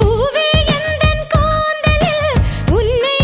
பூவே எந்தன் கூந்தலில் உன்னை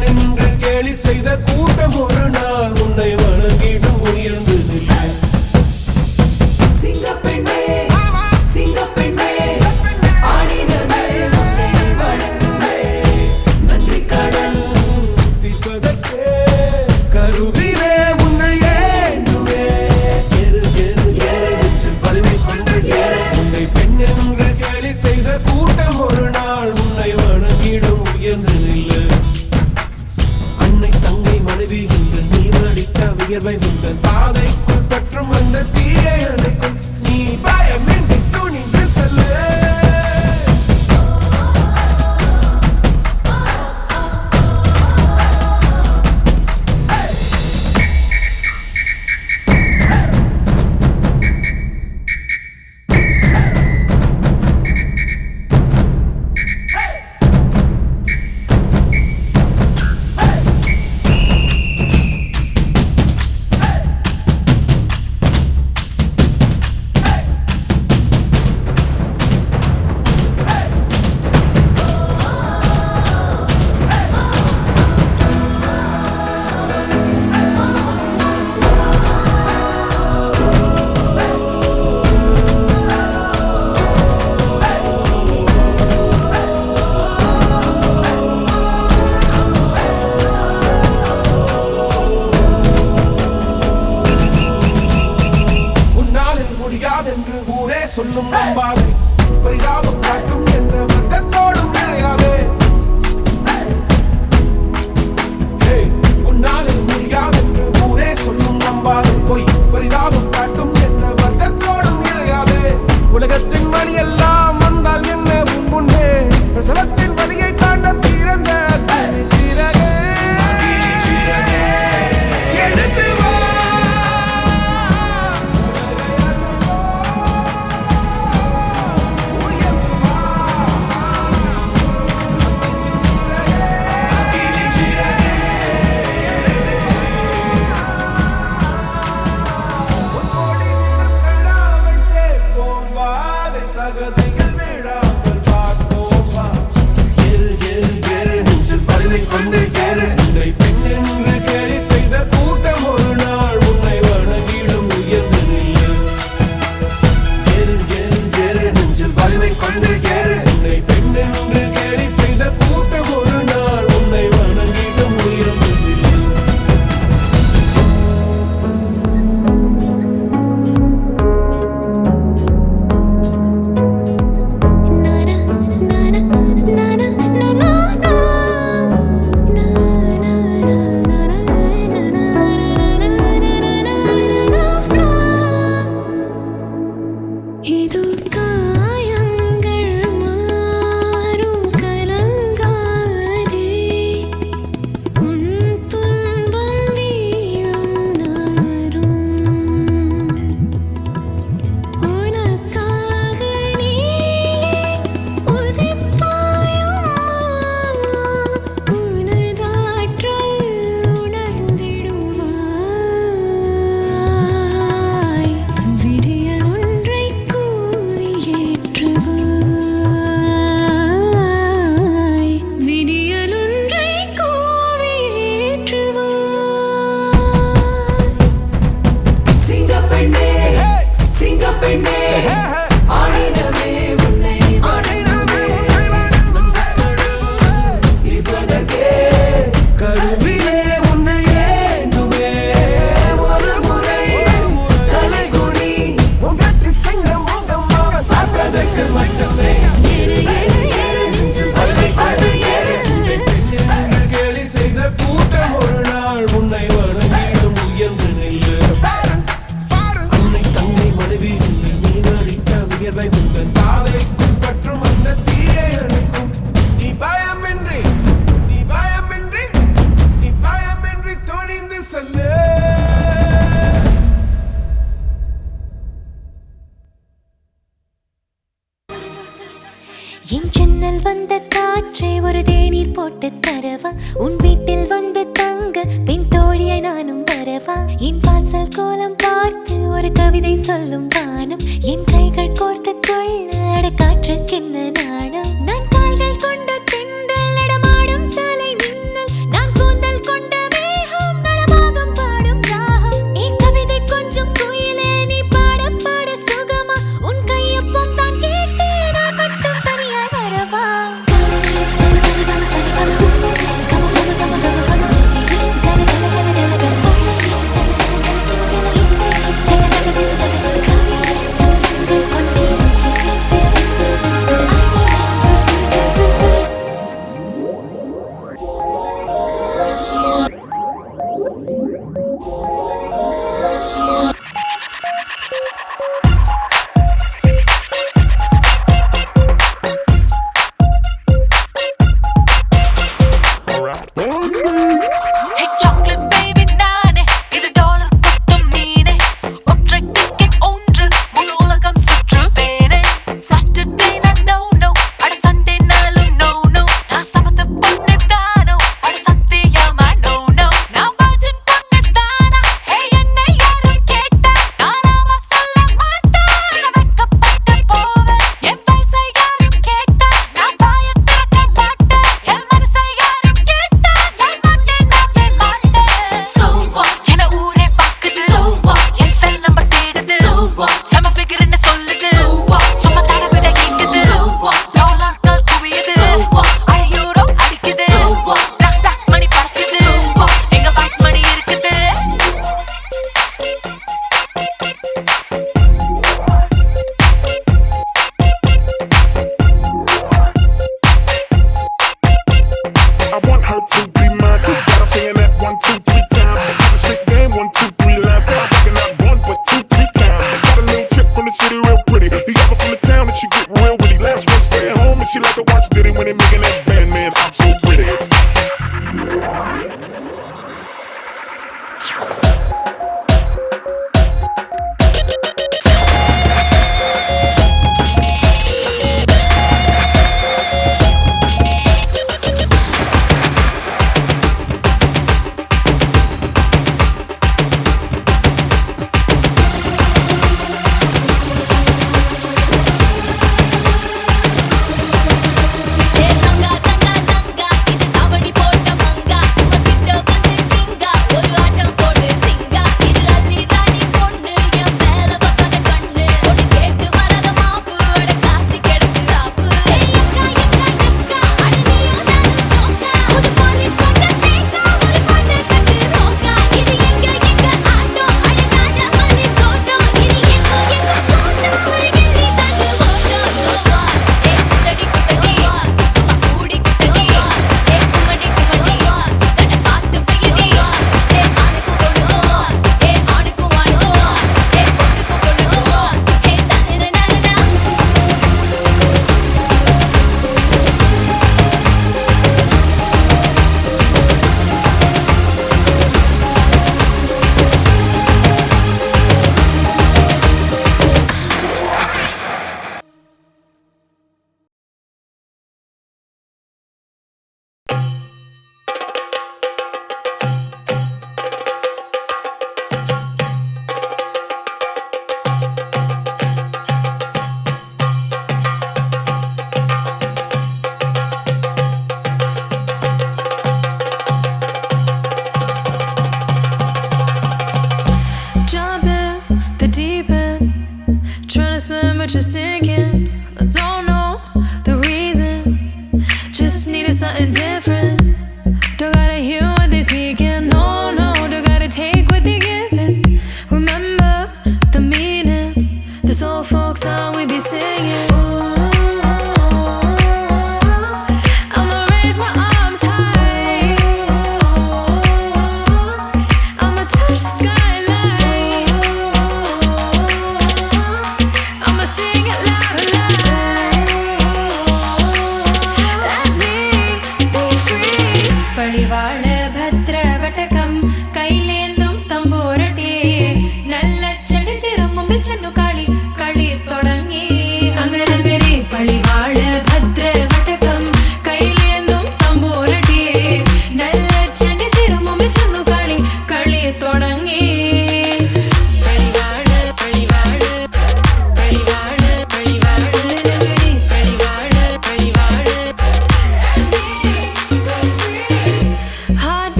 பெண் என்று கேலி செய்த கூட்டம் ஒரு நாள் உன்னை வணங்கிடும் உயர்ந்ததில்லை. சிங்கப்பெண்ணே சிங்கப்பெண்ணே ஆடினமே உன்னை வணங்குமே நன்றி கடன் தீர்ப்பதற்கே கருவிலே உன்னை ஏந்துவே. ஏறு ஏறு ஏறு நெஞ்சில் வலிமை கொண்டு ஏறு. உன்னை பெண் என்று கேலி செய்த கூட்டம் ஒரு நாள் உன்னை வணங்கிடும் உயர்ந்ததில்லை. அன்னை தங்கை மனைவி என்று நீ அடித்த வியர்வை உந்தன் பாதைக்குள் பற்றும் அந்த தீயை அணைக்கும். நீ பயமின்றி துணிந்து செல்லு. முடியாதென்று ஊரே சொல்லும் நம்பாதே. பரிதாபம் காட்டும் எந்த வர்க்கத்தோடும் இணையாதே. உன்னாலே முடியாதென்று ஊரே சொல்லும் நம்பாதே. பொய் பரிதாபம் காட்டும் எந்த வர்க்கத்தோடும் இணையாதே. உலகத்தின் வழி எல்லாம் வந்தால் என்ன முன்னே பிரசவத்தின் வழியை தாண்ட பிறந்த சிறகே எடுத்து வா. சகதியில் விழாமல் பார்ப்போம் வா. ஏறு ஏறு ஏறு நெஞ்சில் வலிமை கொண்டு ஏறு. உன்னை பெண் என்று கேலி செய்த கூட்டம் ஒரு நாள் உன்னை வணங்கிடும் உயர்ந்ததில்லை. ஏறு ஏறு ஏறு நெஞ்சில் வலிமை கொண்டு ஏறு. உன்னை பெண் என்று கேலி செய்த கூட்டம் ஒரு நாள் உன்னை வணங்கிடும் உயர்ந்ததில்லை. இது காயங்கள் மாறும் கலங்காதே. உன் துன்பம் வீழும் நகரும். உனக்காக நீயே உதிப்பாயும் உனதாற்றல் உணர்ந்திடுவாய். விடியல் ஒன்றை கூவி ஏற்றுவாய். விடியல் ஒன்றை கூவி ஏற்றுவாய். சிங்கப்பெண்ணே சிங்கப்பெண்ணே ஆடினமே உன்னை வணங்குமே தீர்ப்பதற்கே கருவிலே உன்னை ஏந்துவே. ஒரு முறை தலைகுனி உங்கட்டு சிங்கம் முகமாக பார்ப்பதற்கு மட்டுமே. ஏறு ஏறு ஏறு நெஞ்சில் வலிமை கொண்டு ஏறு. என்று கேலி செய்த கூட்டம் ஒரு நாள் உன்னை வணங்கிடும் உயர்ந்ததில்லை. அன்னை தங்கை மனைவி என்று நீ அடித்த வியர்வை உந்தன் பாதைக்குள் பற்றும் அந்த தீயை அணைக்கும். நீ பயமின்றி நீ பயமின்றி நீ பயமின்றி துணிந்து செல்லு. என் ஜன்னல் வந்த காற்றே ஒரு தேநீர் போட்டு தரவா. உன் வீட்டில் வந்து தங்க பின் தோழியை நானும் வரவா. என் வாசல் கோலம் பார்த்து ஒரு கவிதை சொல்லும் வானம். என் கைகள் கோர்த்து கொள்ள அட காற்றுக்கென்ன நாணம். நான் கால்கள் கொண்ட தென்றல் நடமாடும் சாலை மின்னல். நான்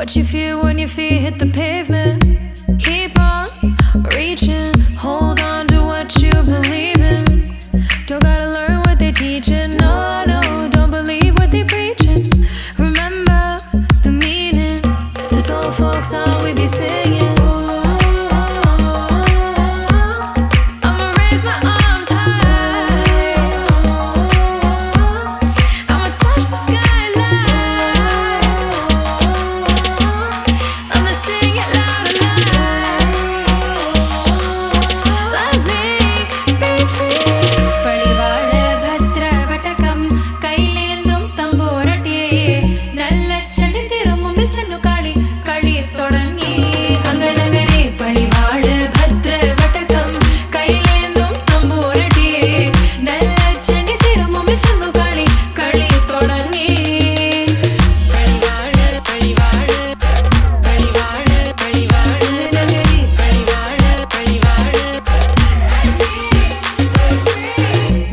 what you feel when your feet hit the pavement. Keep on reaching, hold on to what you believe in. Don't gotta learn what they teaching, no, no, don't believe what they preaching. Remember the meaning, this old folk song we be singing. I'ma raise my arms high, I'ma touch the skyline, I'ma sing it loud and loud. Let me be free. பழிவாழ பத்ர வட்டகம் கையிலேந்தும் தம்போரட்டியே நல்ல சண்டி திரும்பும் சென்னு காளி களி தொடங்கி அங்கனங்கனே பழிவாழ பத்ர வட்டகம் கையிலேந்தும் தம்போரட்டியே நல்ல சண்டி திரும்பும் சென்னு காளி களி தொடங்கி பழிவாழ பழிவாழ பழிவாழ பழிவாழ நகரி பழிவாழ பழிவாழ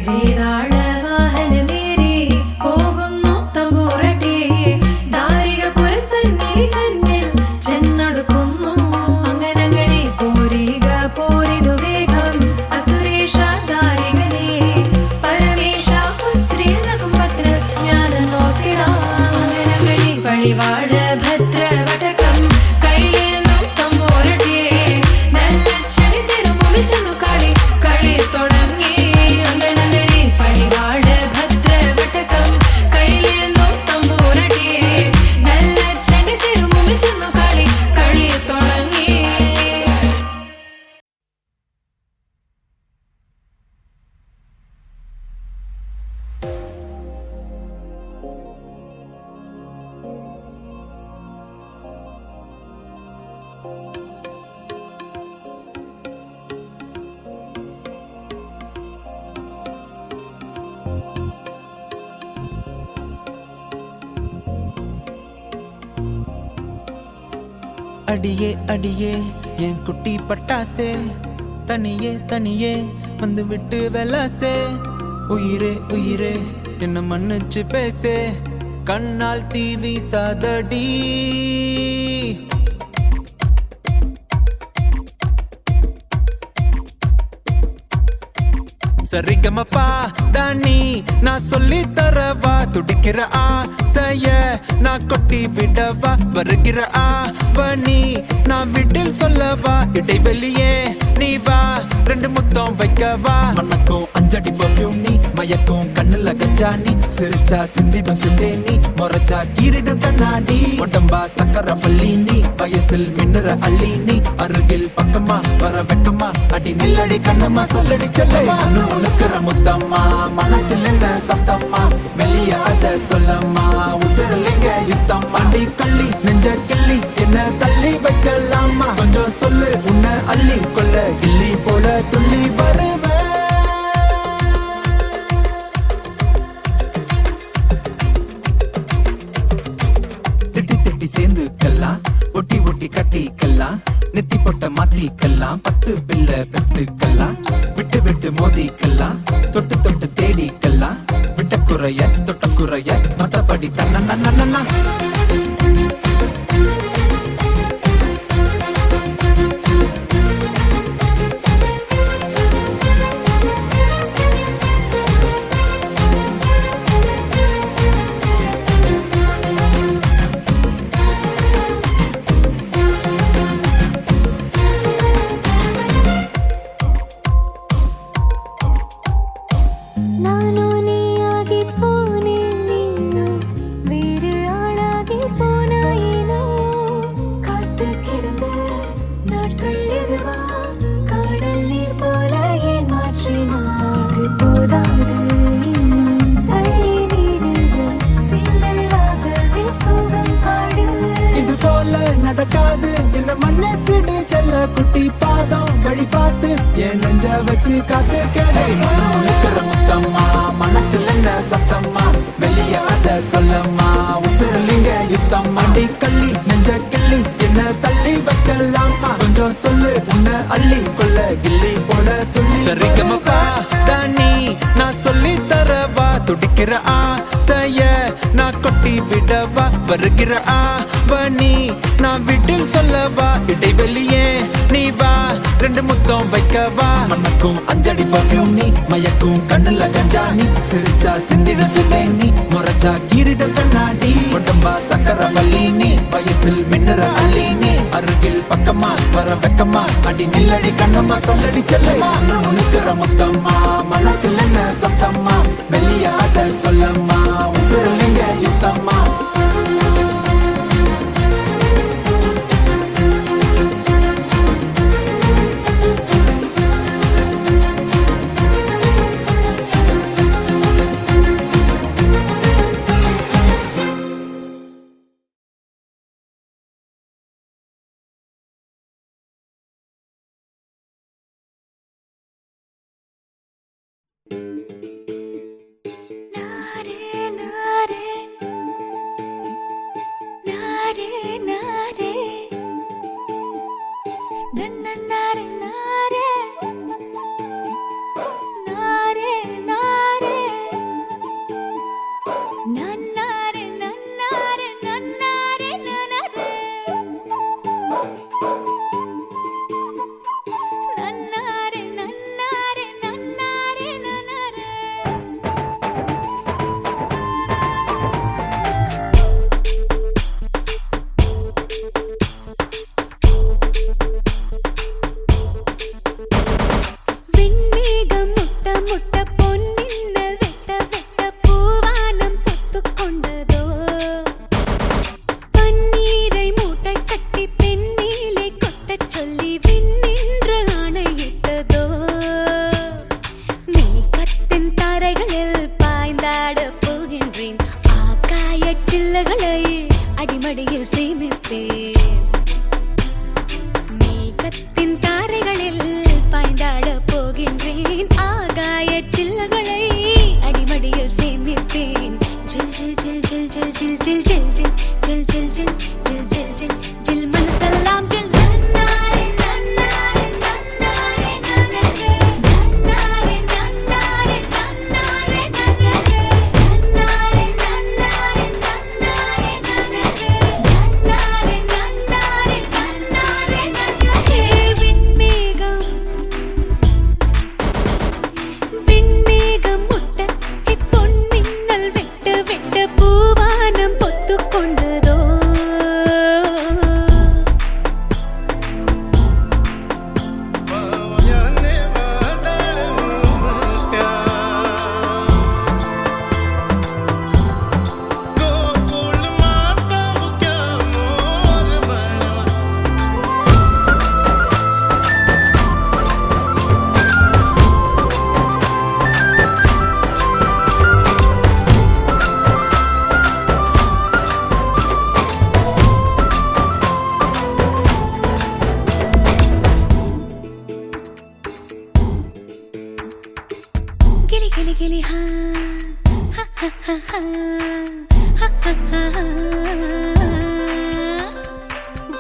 വേതാള വാഹനമേറി പോകുന്നു തമ്പൂരട്ടിയെ ദാരിക പുരസന്നിധി തന്നിൽ ചെന്നടുക്കുന്നു അങ്ങനങ്ങനെ പോരിക പോരിനു വേഗം അസുരേഷ ദാരികനെ പരമേശ പുത്രിയ നകുംപത്ര ജ്ഞാന നോക്കിടാം അങ്ങനങ്ങനെ പഴിവാഴ ഭദ്ര വടകം കൈലേന്തും തമ്പൂരട്ടിയെ നല്ല ചെടി തിരുമുമ്പിൽ ചെന്നു കളി കളി തുടങ്ങി അങ്ങനങ്ങനെ പഴിവാഴ ഭദ്ര വടകം കൈലേന്തും തമ്പൂരട്ടിയെ നല്ല ചെടി തിരുമുമ്പിൽ ചെന്നു കളി കളി തുടങ്ങി. அடியே அடியே என் குட்டி பட்டாசே தனியே தனியே வந்து விட்டு வெலாசே உயிரே உயிரே என்ன மன்னிச்சு பேசே கண்ணால் தீ வீசாதடி சரிகமப்பா தானி நான் சொல்லி தரவா துடிக்கிற ஆசைய நான் கொட்டி விடவா வருகிற ஆவணி நான் வீட்டில் சொல்லவா இடைவெளியே நீ வா ரெண்டு முத்தம் வைக்கவா மனக்கும் அஞ்சடி பர்ஃபியூம் நீ மயக்கும் கண்ணுல கஞ்சா நீ சிரிச்சா சிந்திடும் சிந்தே நீ முறைச்சா கீரிடும் கண்ணாடி உடம்பா சக்கர பள்ளி நீ வயசில் மின்னுற அள்ளி நீ அருகில் பக்கமா வர வெக்கமா அடி நில்லடி கண்ணம்மா சொல்லடி செல்லமா உனக்குற முத்தம்மா மனசில் என்ன சத்தம்மா வெளிய அத சொல்லம்மா உசிரலிங்க யுத்தம் அடி கள்ளி நெஞ்ச கிள்ளி என்ன தள்ளி வைக்கலாமா கொஞ்சம் சொல்லு உன்னை அள்ளி கொள்ள கிள்ளி போல துள்ளி வருவேன் திட்டி திட்டி சேர்ந்துக்கலாம் ஒட்டி ஒட்டி கட்டிக்கலாம் நெத்தி பொட்ட மாத்திக்கலாம் 10 பிள்ளை பெத்துக்கலாம் விட்டு விட்டு மோதிக்கலாம் தொட்டு தொட்டு தேடிக்கலாம் விட்ட குறைய தொட்ட குறைய மத்தபடி தன்னா ನಾನು ನೀಯಾಗಿ ಪೋನೆ ನೀನು ಬೇರೆ ஆளாகி போனாயினோ காத்து கிடந்த நாட்கள் இதுவா காடல் நீர் போல ஏன் மாற்றினா இது போதாது இன்னும் தள்ளி நீடுது சிந்தலாகவே சோகம் பாடு இது போல நடக்காது என்ன மன்னிச்சிடு செல்ல குட்டி பாதம் வழி பார்த்து என் நெஞ்ச வச்சு காத்து கிடைக்கிற முத்தம்மா மனசுல என்ன சத்தம்மா வெளிய அத சொல்லம்மா உசிரலிங்க யுத்தம் அடி கள்ளி நெஞ்ச கிள்ளி என்ன தள்ளி வைக்கலாமா கொஞ்சம் சொல்லு உன்னை அள்ளி கொள்ள கிள்ளி போல துள்ளி சரிகமப்பா தானி நான் சொல்லி தரவா துடிக்கிற ஆசைய நான் கொட்டி விடவா வருகிற ஆவணி நான் வீட்டில் சொல்லவா இடைவெளியே நீ வா ரெண்டு முத்தம் வைக்கவா மனக்கும் அஞ்சடி பர்ஃபியூம் நீ மயக்கும் கண்ணுல கஞ்சா நீ சிரிச்சா சிந்திட சிந்தை நீ முறைச்சா கீரிட கண்ணாடி உடம்பா சக்கரவல்லி நீ வயசில் மின்னுற அள்ளி நீ அருகில் பக்கமா வர வெக்கமா அடி நில்லடி கண்ணம்மா சொல்லடி செல்லம்மா நுணுக்கிற முத்தம்மா மனசுல என்ன சத்தம்மா வெளியாத சொல்லம்மா உசுரலிங்க யுத்தம்மா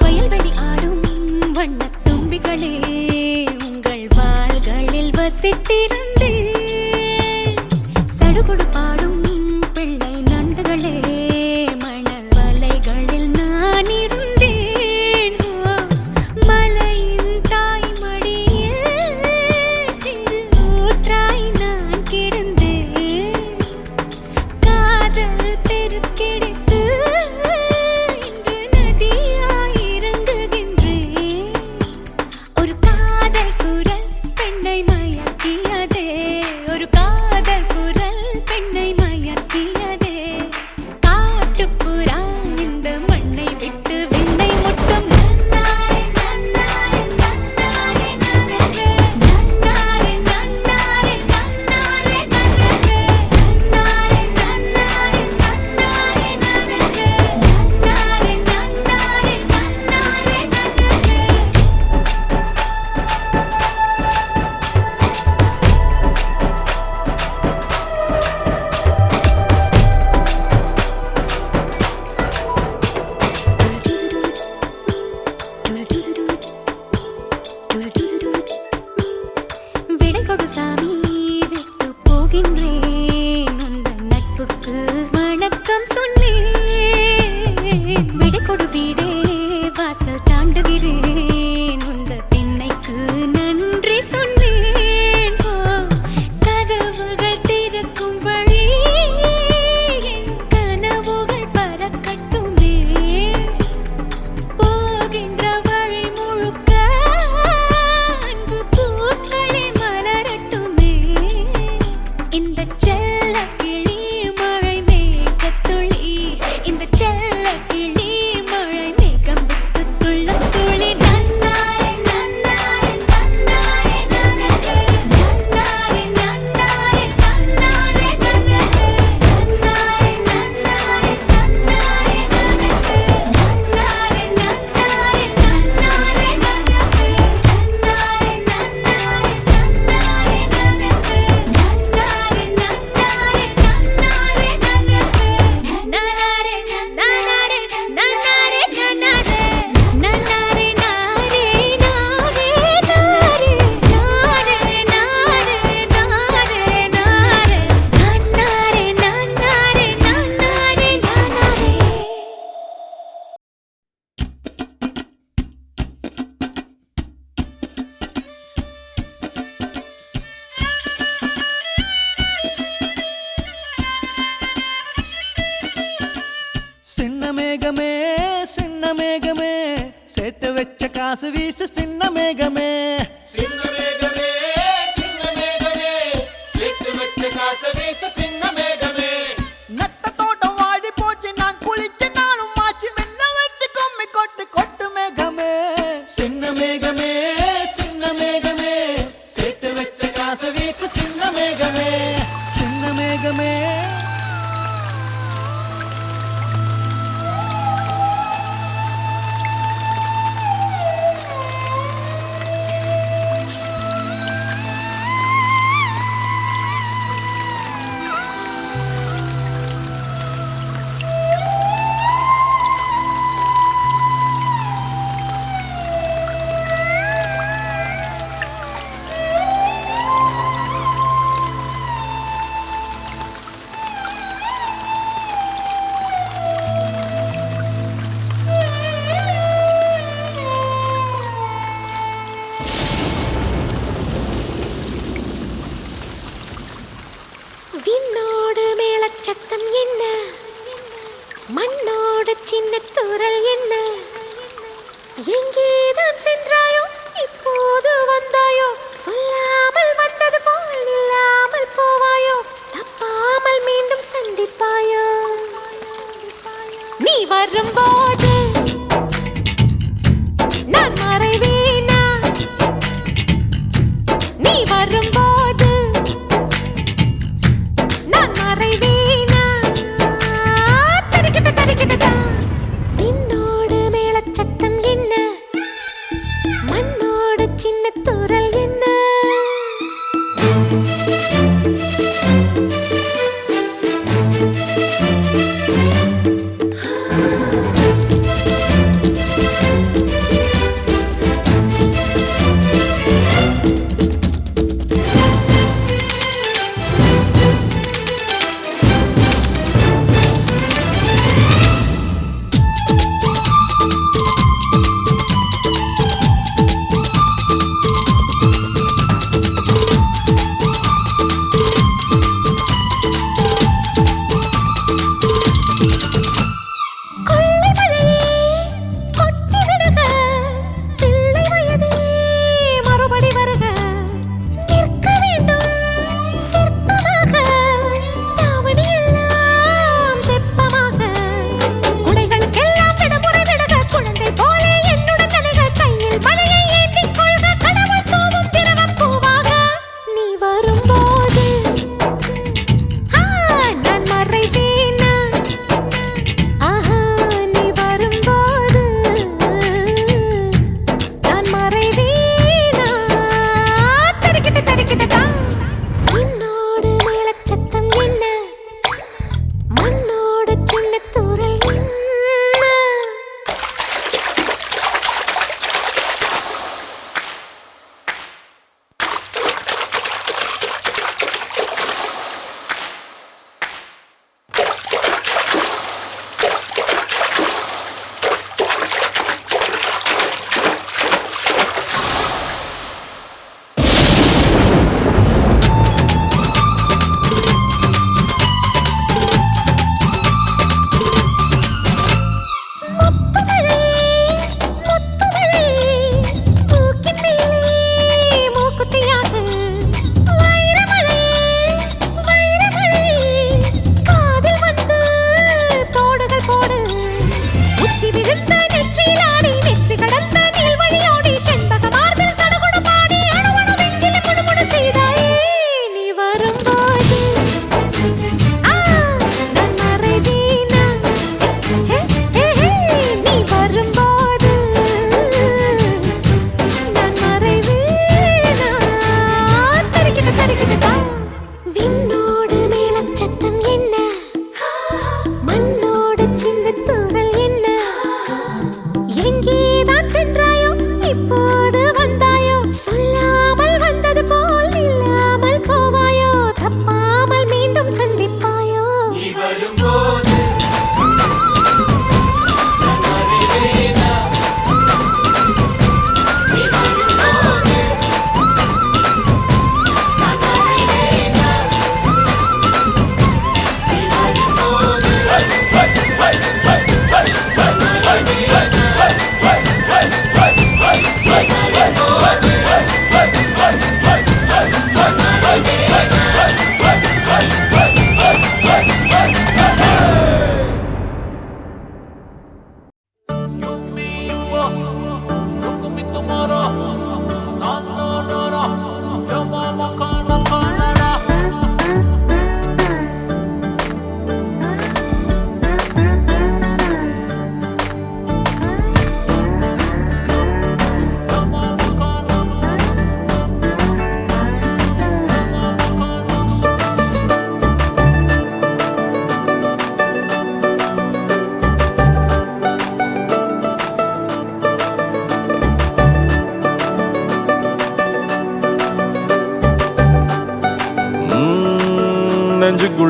வயல்வெளி ஆடும் வண்ணத் தும்பிகளே உங்கள் வாள்களில் வசித்திருந்தேன் சடுகுடு பாடும் பிள்ளை நண்டுகளே மணல் வலைகளில் நான் இருந்தேன் மலையின் தாய் மடியில் சிறு ஊற்றாய் நான் கிடந்தேன் காதல் சின்ன மேகமே சேர்த்து வச்ச காசு வீசு சின்ன மேகமே சின்ன மேகமே சின்ன மேகமே சேர்த்து வச்ச காசு வீசு சின்ன மேகமே நட்ட தோட்டம் வாடி போச்சு நான் குளிச்ச நாளும் மாச்சு வெண்ண வெட்டி கொம்மி கொட்டு கொட்டு மேகமே சின்ன மேகமே சின்ன மேகமே சேர்த்து வச்ச காசு வீசு சின்ன மேகமே சின்ன மேகமே விண்ணோடு மேளச்சத்தம் என்ன மண்ணோடு சின்ன தூரல் என்ன எங்கேதான் சென்றாயோ இப்போது வந்தாயோ சொல்லாமல் வந்தது போல் இல்லாமல் போவாயோ தப்பாமல் மீண்டும் சந்திப்பாயோ நீ வரும்போது நான் மறைவேனா நீ வரும்போது நான் மறைவேனா தரிக்கிட்ட தரிக்கிட்டதா விண்ணோடு மேளச்சத்தம் என்ன மண்ணோடு சின்ன தூரல் என்ன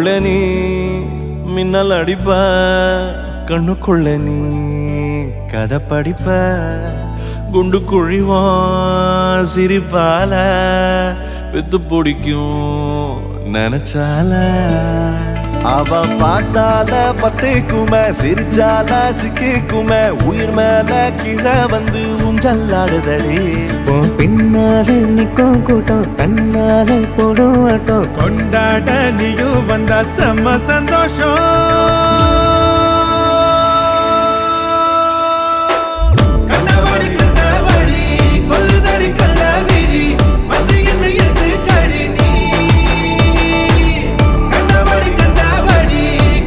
கண்ணுக்குள்ள நீ மின்னல் அடிப்ப கண்ணுக்குள்ள நீ கதை படிப்ப குண்டு குழிவான் சிரிப்பால பெத்து பிடிக்கும் நினைச்சால அவ பார்த்தால பத்திக்குமே சிரிச்சால சிக்கிக்குமே உயிர் மேல கீழே வந்து ஊஞ்சல்லாடுதடி பின்னால நிக்கும் கூட்டம் தன்னால போடும் ஆட்டம் கொண்டாட நீயும் வந்தா செம்ம சந்தோஷம் கண்டபடி கண்டபடி கொல்லுதடி கள்ளவிழி வந்து என்னை எதுக்கடி நீ கண்டபடி கண்டபடி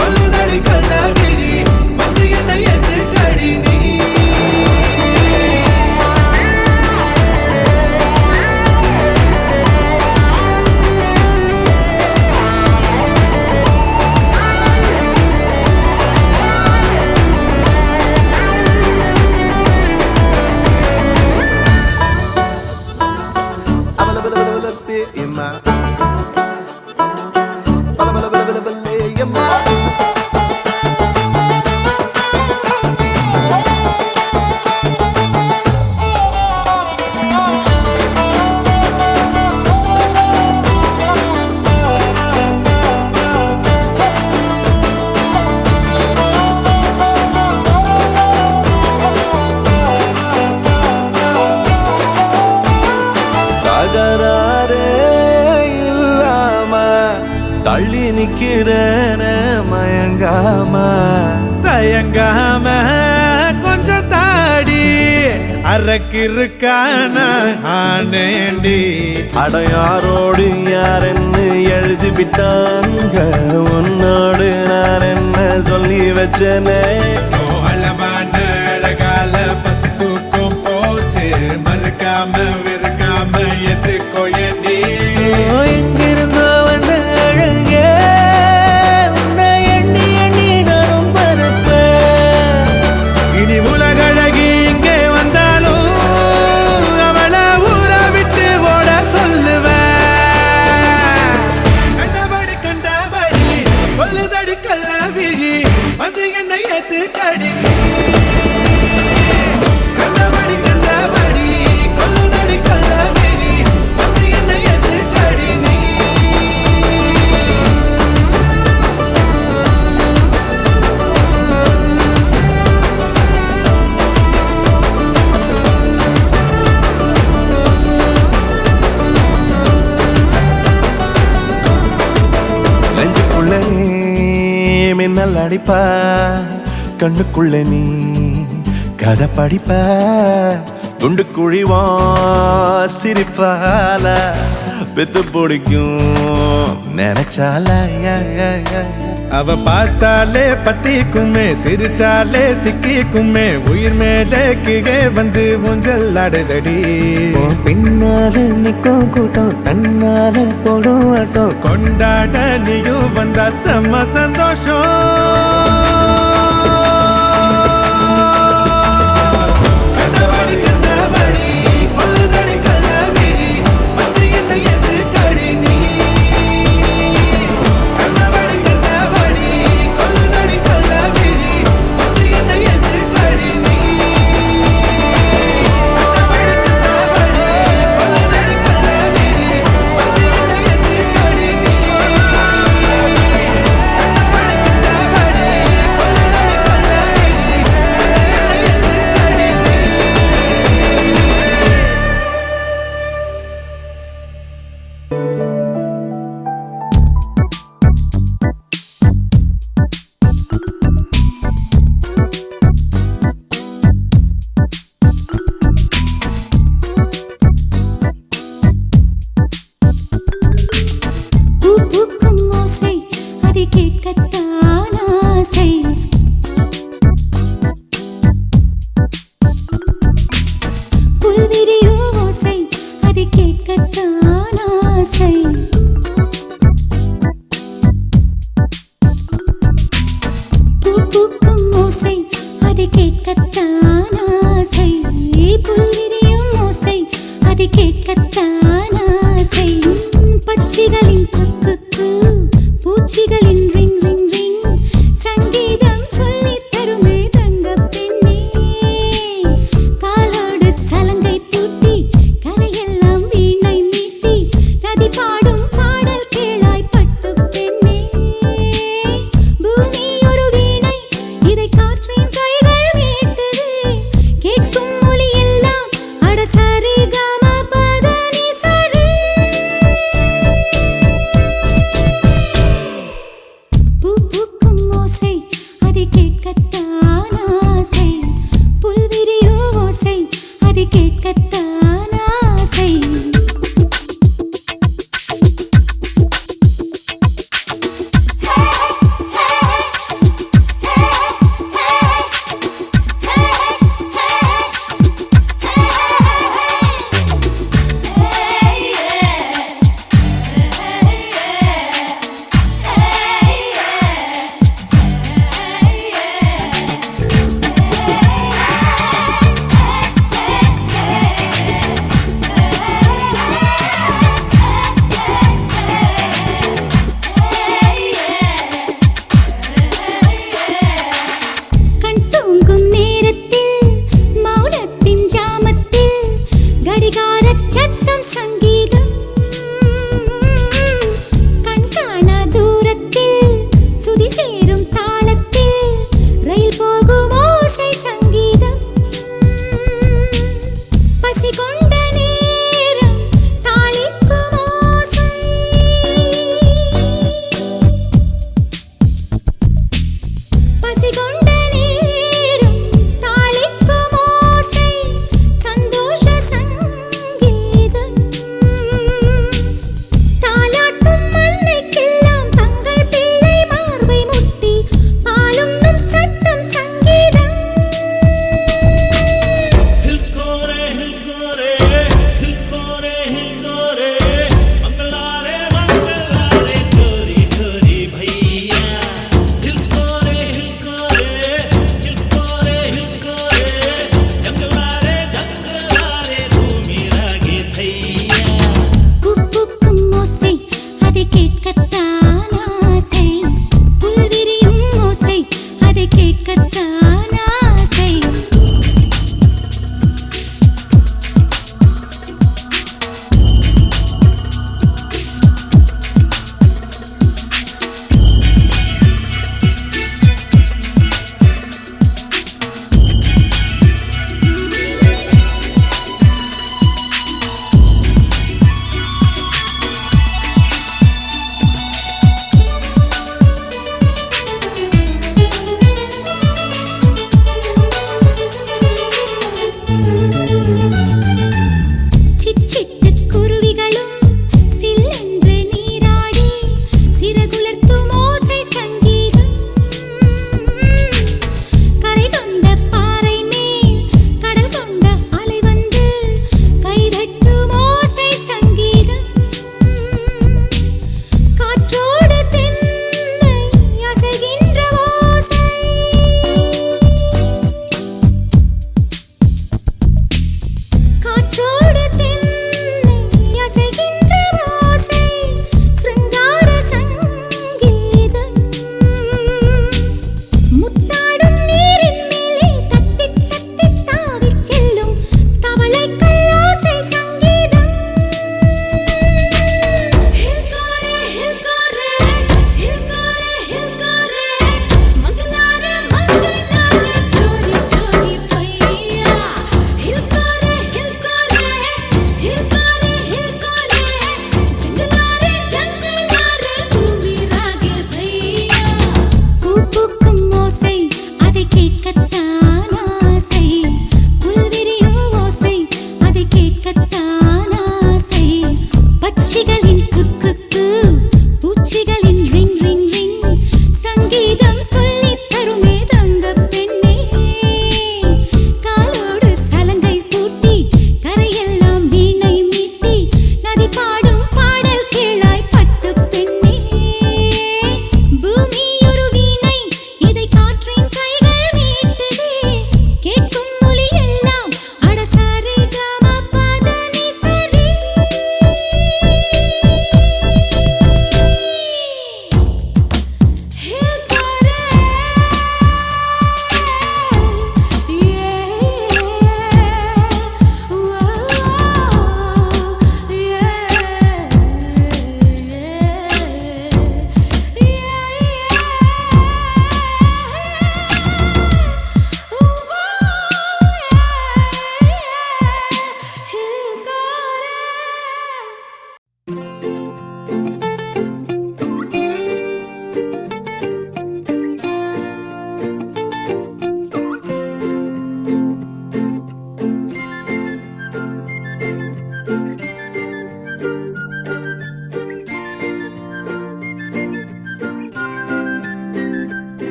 கொல்லுதடி கள்ளவிழி வந்து என்னை எதுக்கடி நீ தள்ளி நிக்கிறேன மயங்காம தயங்காம கொஞ்சம் தாடி அரக்கிருக்கான ஆனேண்டி அடையாரோடு யாரென்னு எழுதி விட்டாங்க உன்னோடு நான் என்ன சொல்லி வச்சனே அளவான அழகால பசி தூக்கம் போச்சு மறுக்காம விருக்காம எதுக்கோ ஏண்டி எங்கிருந்தோ வந்த அழகே உன்னை எண்ணி எண்ணி நானும் பரப்பேன் இனி உலகழகி இங்கே வந்தாலும் அவளை ஊற விட்டு ஓட சொல்லுவேன் கண்டபடி கண்டபடி கொல்லுதடி கள்ளவிழி வந்து என்னை ஏத்துக்கடி கண்டபடி கண்டபடி கொல்லுதடி கள்ளவிழி வந்து என்னை ஏத்துக்கடி நீ நெஞ்சுக்குள்ள நீ மின்னல் அடிப்ப கண்ணுக்குள்ள நீ கதை படிப்ப துண்டு குழிவா சிரிப்பால பெத்து பிடிக்கும் நினைச்சால அவ பார்த்தாலே பத்திக்குமே சிரிச்சாலே சிக்கிக்குமே உயிர் மேலே கீழே வந்து ஊஞ்சல் ஆடுதடி பின்னால நிக்கும் கூட்டம் தன்னால போடும் ஆட்டம் கொண்டாட நீயும் வந்தா செம்ம சந்தோஷம் பூச்சிகளின் ரிங் ரிங் ரிங் சங்கீதம் சொல்லித் தருமே தங்கப் பெண்ணே. காலோடு சலங்கை பூட்டி கரையெல்லாம் வீணை மீட்டி நதி பாடும் பாடல் கேளாய் பட்டுப் பெண்ணே. பூமி ஒரு வீணை இதை காற்றின் கைகள் மீட்டது. கேட்கும் ஒலி எல்லாம் அட சரி கம பத நி சரி. பூ பூக்கும் ஓசை அதை கேட்கத்தான் ஆசை. புல் விரியும் ஓசை அதை கேட்கத்தான் ஆசை.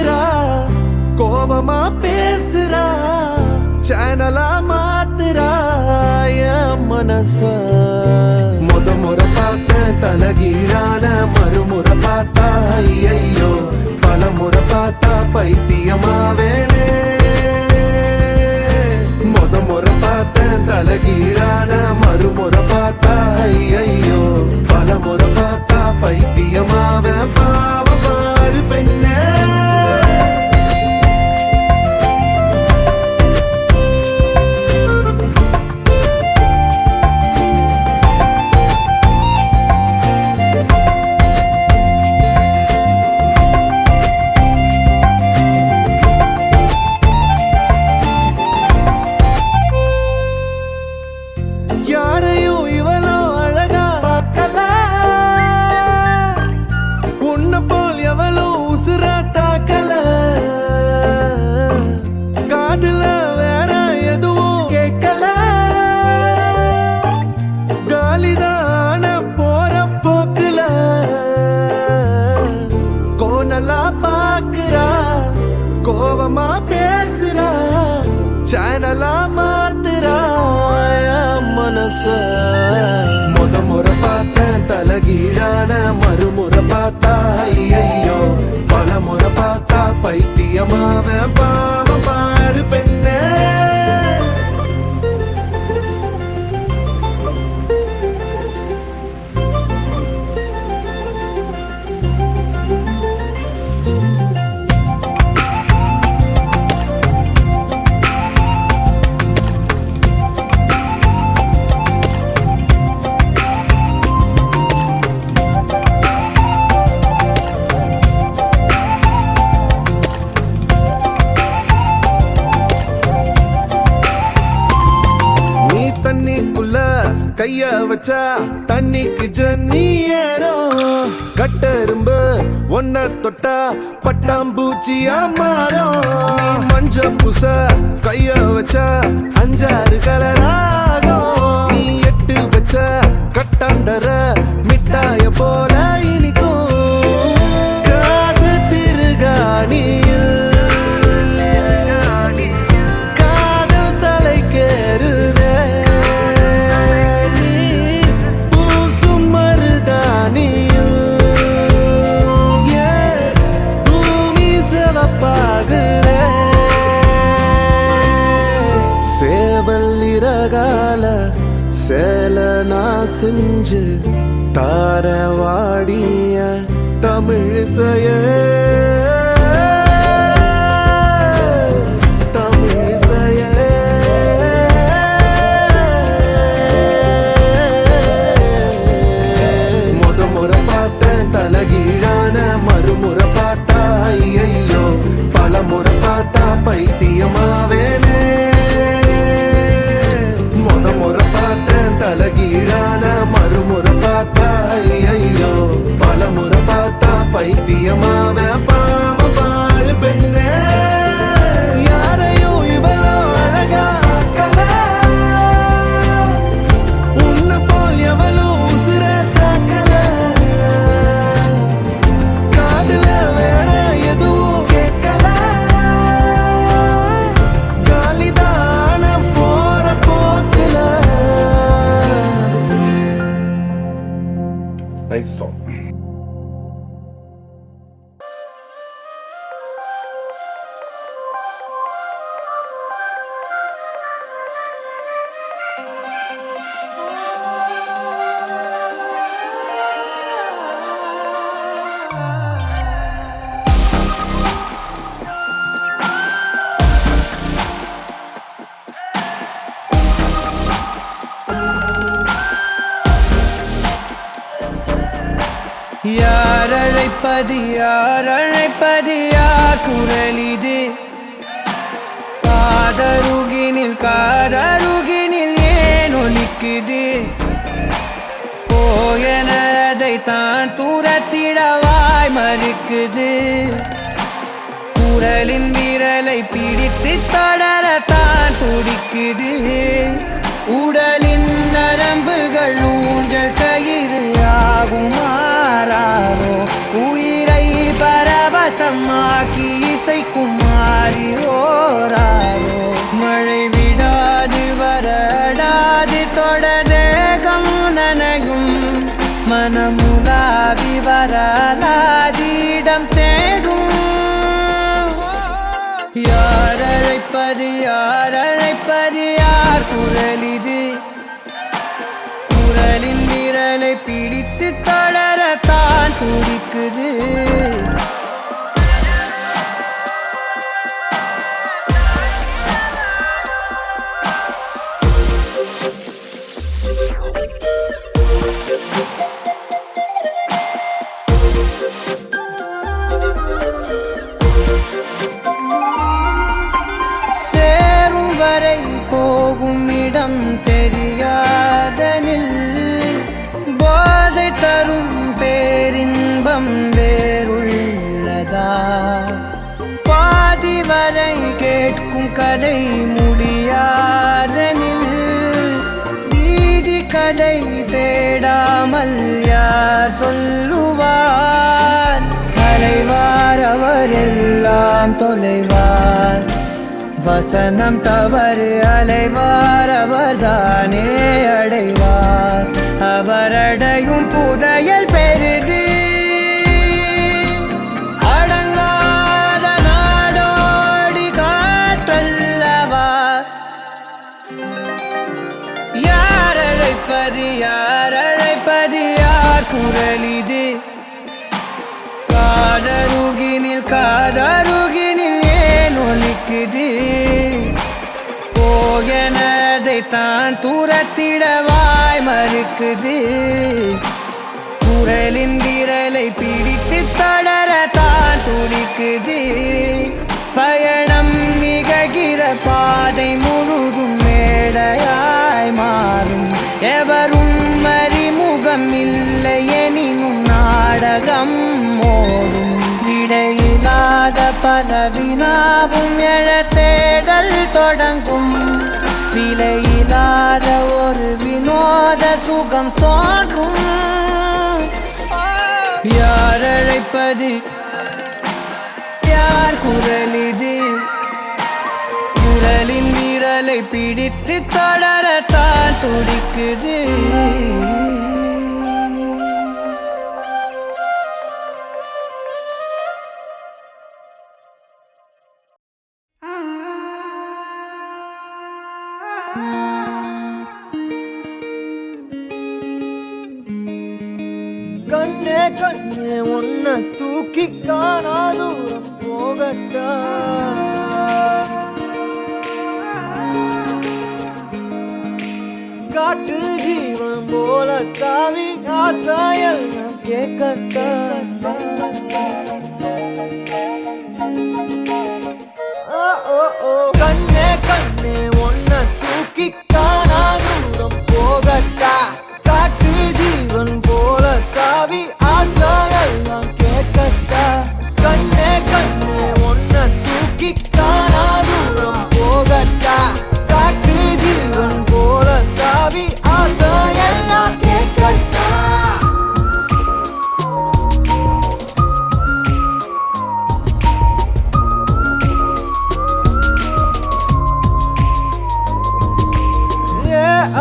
பாக்குறா கோபமா பேசுறா சேனலா மாத்துறா என் மனச முறை பார்த்த தலகீழான மறுமுறை பார்த்தா ஐயோ பல முறை பார்த்தா பைத்தியமாவேனே முறை பார்த்த தலகீழான மறுமுறை பார்த்தா ஐயோ பல முறை பார்த்தா பைத்தியமாவே பாவ பாரு பெண்ணே கோபமா பேசுறா சேனலா மாத்துறா மனச முறை பார்த்த தலகீழான மறுமுறை பார்த்தா ஐயோ பல முறை பார்த்தா பைத்தியமாவ பாவ பாரு பெண்ணே கைய வச்சா தண்ணிக்கு ஜன்னி ஏறும் கட்டெரும்பு ஒன்ன தொட்டா பட்டாம்பூச்சியா மாறும் மஞ்ச பூச கைய வச்சா 5-6 கலராகும் நீ 8 வச்ச கட்டாந்தர மிட்டாய போல இனிக்கும் காது திருகாணியில் காதல் தலைக்கேறுதே சேல நான் செஞ்சு தாரவாடிய தமிழிசைய தமிழிசைய முறை பார்த்த தலகீழான மறுமுறை பார்த்தா ஐயோ பல முறை பார்த்தா பைத்தியமாவேனே தலகீழான மறுமுறை பார்த்தா ஐயோ பல முறை பார்த்தா பைத்தியமாவ பாவ பாரு பெண்ணே யாரையோ இவளோ அழகா ஆக்கல உன்னை போல் எவளோ உசுர தாக்கல காதுல வேற எதுவும் கேட்கல காலிதான போற போக்குல Nice song. அழைப்பது யார் குரலிது காதருகினில் ஏன் ஒலிக்குது போயனதை தான் தூரத்திடவாய் மறுக்குது குரலின் விரலை பிடித்து தொடரத்தான் துடிக்குது உடலின் நரம்புகள் ஊஞ்சல் கயிறு ஆகும் மாறாரோ உயிரை பரவசமாக்கி மனமுலாவி வரலாதிடம் தேடும் யார் அழைப்பது யார் அழைப்பது யார் குரல் இது குரலின் விரலை பிடித்து தொடரத்தான் துடிக்குது சேரும் வரை போகும் இடம் தெரியாதனில் போதை தரும் பேரின்பம் வேறுள்ளதா பாதி வரை கேட்கும் கதை முடியாதனில் வீதி கதை தேடாமல் யார் சொல்லுவார் அலைவார் அவர் எல்லாம் தொலைவார் வசனம் தவறு அலைவார் அவர்தானே அடைவார் அவரடையும் புதையல் பெரிது அடங்காத நாடோடி காற்றல்லவா யார் அழைப்பது யார் அழைப்பது யார் குரல் இது காதருகினில் ஏன் ஒலிக்குது போகனதை தான் தூரத்திடவாய் மறுக்குது குரலின் விரலை பிடித்து தொடர தான் துடிக்குது பயணம் நிகழ்கிற பாதை முழுதும் மேடையாய் மாறும் எவரும் அறிமுகம் இல்லை எனினும் நாடகம் ஓடும் விடையில்லாத பல வினாவும் எழ தேடல் தொடங்கும் விலையில்லாத ஒரு வினோத சுகம் தோன்றும் யார் அழைப்பது யார் குரல் இது குரலின் விரலை பிடித்து தொடரத்தான் துடிக்குது கண்ணே கண்ணே உன்னை தூக்கி காணா தூரம் போகட்டா காட்டு ஜீவன் போல தாவி ஆசாயல் கேட்கட்டா கண்ணே கண்ணே உன்னை தூக்கி காணா தூரம் போகட்டா காட்டு ஜீவன் போல தாவி ஆசாயெல்லாம் கேட்கட்டா கண்ணே கண்ணே உன்னை தூக்கி காணா தூரம் போகட்டா காட்டு ஜீவன் போல தாவி ஆசாயெல்லாம் கேட்கட்டா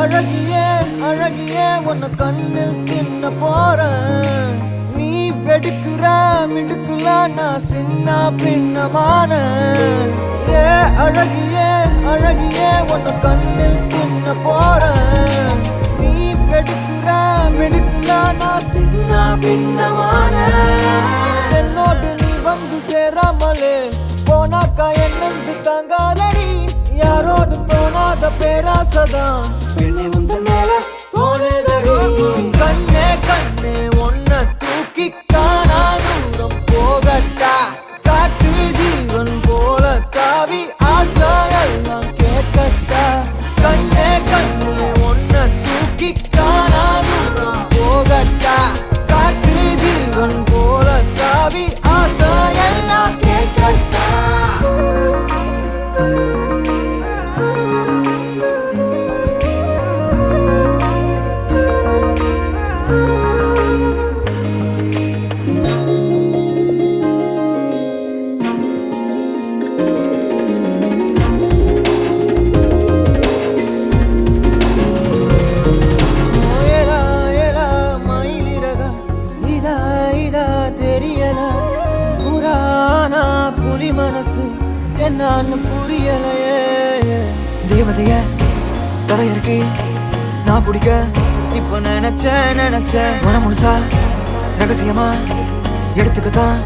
அழகியே அழகியே உன்னை கண்ணு தின்ன போறேன் நீ வெடுக்குற மிடுக்குல நான் சின்ன பின்னமான அழகியே அழகியே உன்னை கண்ணு தின்ன போறேன் நீ வெடுக்குற மிடுக்குல நான் சின்ன பின்னமான என்னோடு நீ வந்து சேராமலே போனாக்கா என்னென்று தாங்காதடி யாரோடு போனாத பேராசதான் பெண்ணை முந்த மேல தோணுதடி கண்ணே கண்ணே உன்னை தூக்கி காணா தூரம் போகட்டா காட்டு ஜீவன் போல தாவி ஆசாயெல்லாம் கேட்கட்டா கண்ணே கண்ணே உன்னை தூக்கி காணா தூரம் போகட்டா காட்டு ஜீவன் போல தாவி ஆசாயெல்லாம் கேட்கட்டா என்னன்னு புரியலையே. தேவதைய தரையிறக்கி நான் பிடிக்க இப்ப நினைச்சேன் மனம் முழுசா ரகசியமா எடுத்துக்கத்தான்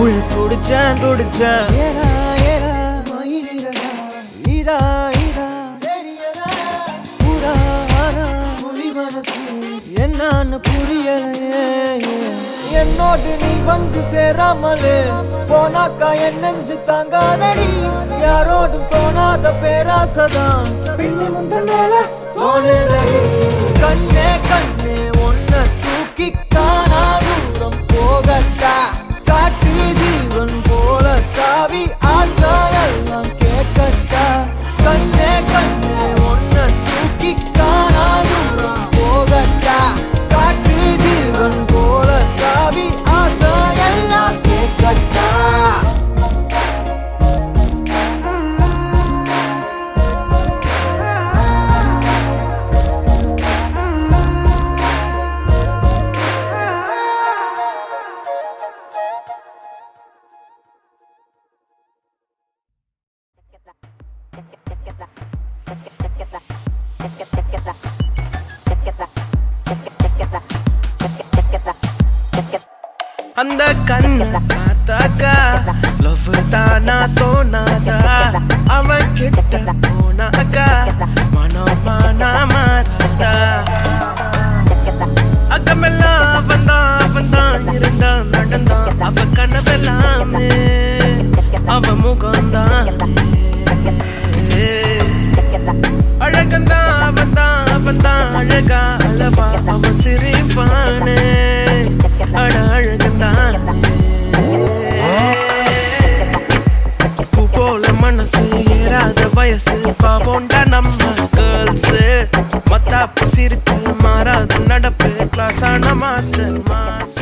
உள்ள துடிச்சேன். ஏனா ஏனா மயிலிறதா இதா இதா தெரியதா புராணா மொழி மனசு என்னன்னு புரியலையே. என்னோடு நீ வந்து சேராமலே போனாக்கா என் நெஞ்சு தாங்காதடி. யாரோடும் தோணாத பேராசதான் பின்னி முந்தனால தோணுதடி. கண்ணே கண்ணே ஒன்ன தூக்கி காணா தூரம் போகட்டா. காட்டு ஜீவன் போல தாவி ஆசையெல்லாம் கேட்கட்டா. கண்ணே கண்ணே ஒன்ன தூக்கி காணா தூரம் போகட்டா. காட்டு ஜீவன் போல தாவி ஆசையெல்லாம் கேட்கட்டா. அந்த கண்ண பார்த்தாக்கா லவ் தானா தோணாதா. அவன் கிட்ட போனாக்கா மனமானா மாறாதா. அகமெல்லாம் அவன்தான் இருந்தான் நடந்தான். அவ கனவெல்லாமே அவ முகம்தான். அழகந்தான் அவன்தான் அழகா அளவா அவ சிரிப்பானே. அட அழகந்தான் பூ போல மனசு ஏறாத வயசு பாவோண்டா நம்ம கேர்ள்ஸ். மத்தாப்பு சிரிப்பு மாறாத நடப்பு கிளாஸான மாஸ்டர் மாஸ்.